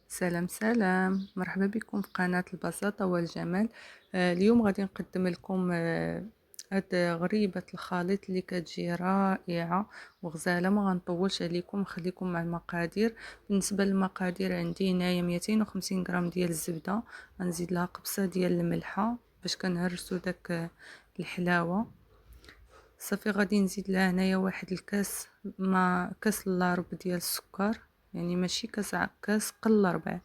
سلام سلام، مرحبا بكم في قناة البساطة والجمال. اليوم غادي نقدم لكم هاد غريبة الخليط اللي كتجي رائعة وغزالة. ما غنطولش عليكم، نخليكم مع المقادير. بالنسبة للمقادير، عندي هنايا 250 غرام ديال الزبدة، غنزيد لها قبصة ديال الملحة باش كنهرسو داك الحلاوة. صافي غادي نزيد لها هنايا واحد الكاس، مع كاس الا ربع ديال السكر، يعني ماشي كاس قل ربع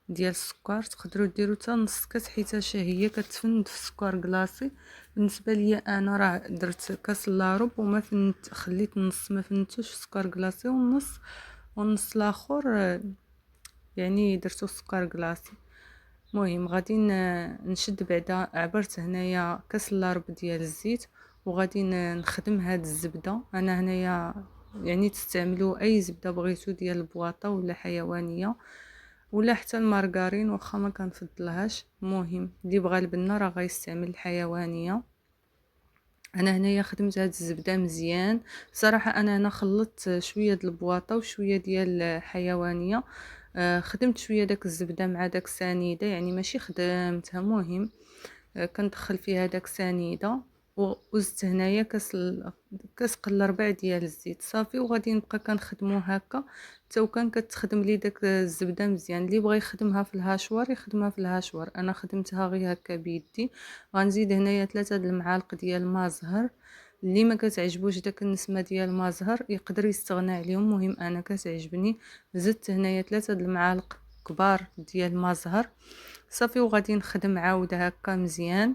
ديال السكر. تقدروا ديروا حتى نص كاس حيت هي كتفند في السكر كلاصي. بالنسبه ليا انا راه درت كاس الا ربع وما خليت النص ما فنتوش في السكر كلاصي، والنص الاخر يعني درتو سكر كلاصي. المهم غادي نشد بعدا، عبرت هنايا كاس الا ربع ديال الزيت، وغادي نخدم هاد الزبده. انا هنايا يعني تستعملوا اي زبده بغيتو ديال البواطه ولا حيوانيه ولا حتى المارغرين، واخا ما كنفضلهاش. المهم اللي بغى البنه راه غيستعمل الحيوانيه. انا هنايا خدمت هاد الزبده مزيان. صراحه انا هنا خلطت شويه د البواطه وشويه ديال الحيوانيه. خدمت شويه داك الزبده مع داك السنيده، يعني ماشي خدمتها. مهم كندخل فيها داك سنيده، وزدت هنايا كاس قل ربع ديال الزيت صافي. وغادي نبقى كنخدمو هكا حتى وكان كتخدم لي داك الزبده مزيان. اللي بغى يخدمها في الهاشوار يخدمها في الهاشوار، انا خدمتها غير هكا بيدي. غنزيد هنايا 3 د المعالق ديال ما زهر. اللي ما كتعجبوش داك النسمه ديال ما زهر يقدر يستغنى عليهم، المهم انا كتعجبني. زدت هنايا 3 د المعالق كبار ديال ما زهر صافي. وغادي نخدم عاود هكا مزيان.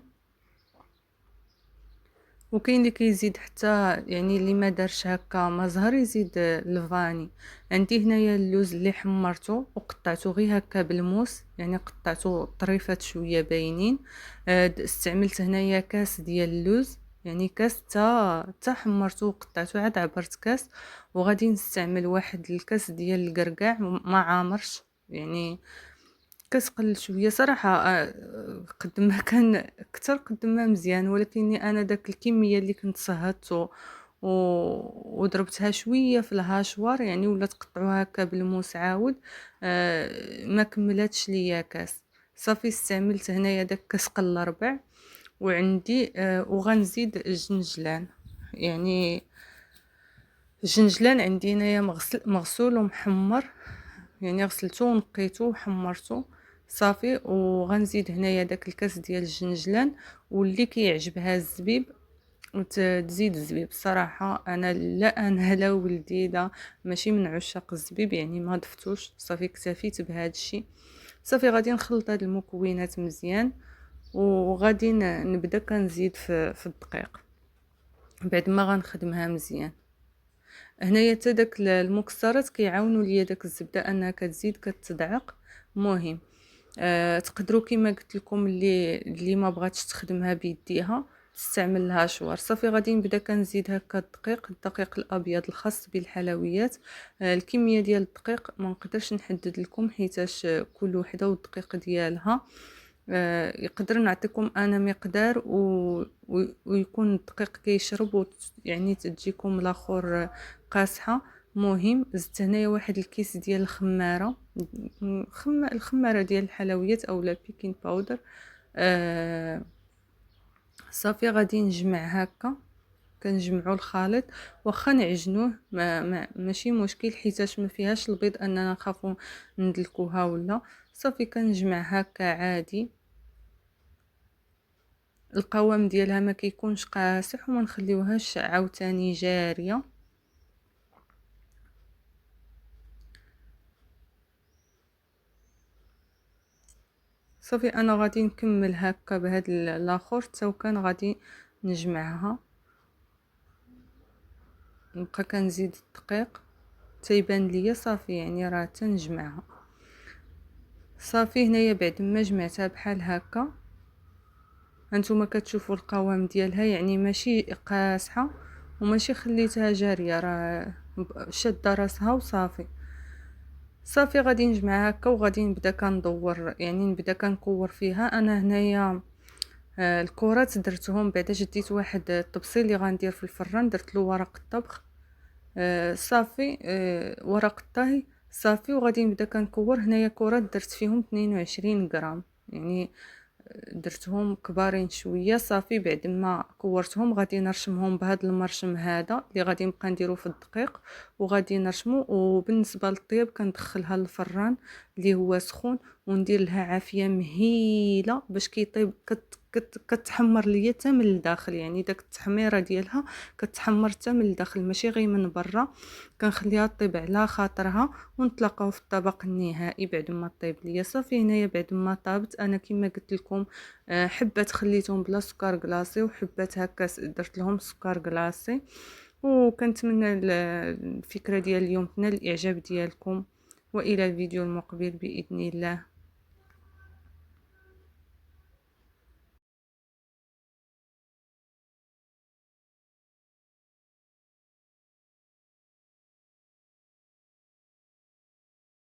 وكاين اللي كيزيد حتى، يعني اللي ما دارش هكا ما زهر يزيد الفاني. عندي هنايا اللوز اللي حمرته وقطعته غير هكا بالموس، يعني قطعته طريفات شويه باينين. استعملت هنايا كاس ديال اللوز، يعني كاس تا حمرته وقطعته عاد عبرت كاس. وغادي نستعمل واحد الكاس ديال القرقاع ما عامرش، يعني كتقل شويه صراحه. قد ما كان اكثر قد ما مزيان، ولكني انا داك الكميه اللي كنت صهدت و... وضربتها شويه في الهاشوار، يعني ولا تقطعوها هكا بالموس عاود. ما كملاتش ليا كاس. صافي استعملت هنايا داك كاس قل ربع. وعندي وغنزيد الجنجلان، يعني الجنجلان عندي هنايا مغسول ومحمر، يعني غسلته ونقيته وحمرته صافي. وغنزيد هنايا داك الكاس ديال الجنجلان. واللي كيعجبها الزبيب وتزيد الزبيب. صراحه انا لا، انا لا ولدي لا، ماشي من عشاق الزبيب، يعني ما ضفتوش صافي. اكتفيت بهذا الشيء صافي. غادي نخلط هاد المكونات مزيان، وغادي نبدا كنزيد في الدقيق بعد ما غنخدمها مزيان. هنايا حتى داك المكسرات كيعاونوا ليا داك الزبده انها كتزيد كتضعق. مهم تقدروا كما قلت لكم اللي ما بغاتش تخدمها بيديها تستعمل لها شوار صافي. غادي نبدا كنزيد هكا الدقيق الابيض الخاص بالحلويات. الكميه ديال الدقيق ما نقدرش نحدد لكم حيتاش كل وحده والدقيق ديالها. يقدر نعطيكم انا مقدار ويكون الدقيق كيشرب يعني تجيكم الاخر قاصحه. مهم زدت هنايا واحد الكيس ديال الخماره، الخماره ديال الحلويات اولا بيكين باودر. صافي غادي نجمع هكا، كنجمعوا الخليط. واخا نعجنوه ماشي مشكل حيتاش ما فيهاش البيض اننا نخافوا ندلكوها ولا. صافي كنجمع هكا عادي. القوام ديالها ما كيكونش قاصح وما نخليوهاش عاوتاني جاريه. صافي انا غادي نكمل هكا بهاد الاخر حتى وكان غادي نجمعها. نبقى كنزيد الدقيق تيبان ليا صافي، يعني راه تنجمعها صافي. هنايا بعد ما جمعتها بحال هكا هانتوما كتشوفوا القوام ديالها، يعني ماشي قاصحه وماشي خليتها جاريه، راه شاده راسها وصافي. صافي غادي نجمعها هكا وغادي نبدا كندور، يعني نبدا كنكور فيها. انا هنايا الكرات درتهم بعدا شديت واحد الطبسيل اللي غندير في الفران، درت له ورق الطبخ. صافي ورق الطهي صافي وغادي نبدا كنكور. هنايا كرات درت فيهم 22 غرام، يعني درتهم كبارين شويه. صافي بعد ما كورتهم غادي نرشمهم بهذا المرشم هذا اللي غادي نبقى نديرو في الدقيق، وغادي نرشمو. وبالنسبه للطياب كندخلها للفران اللي هو سخون، وندير لها عافيه مهيله باش كيطيب. كتحمر ليا حتى من الداخل، يعني داك التحميره ديالها كتحمر حتى من الداخل ماشي غير من برا. كنخليها طيب على خاطرها، ونتلاقاو في الطبق النهائي بعد ما طيب ليا. صافي هنايا بعد ما طابت انا كما قلت لكم، حبات خليتهم بلا سكر كلاصي، وحبات هكا درت لهم سكر كلاصي. وكنتمنى الفكره ديال اليوم تنال الاعجاب ديالكم، والى الفيديو المقبل باذن الله.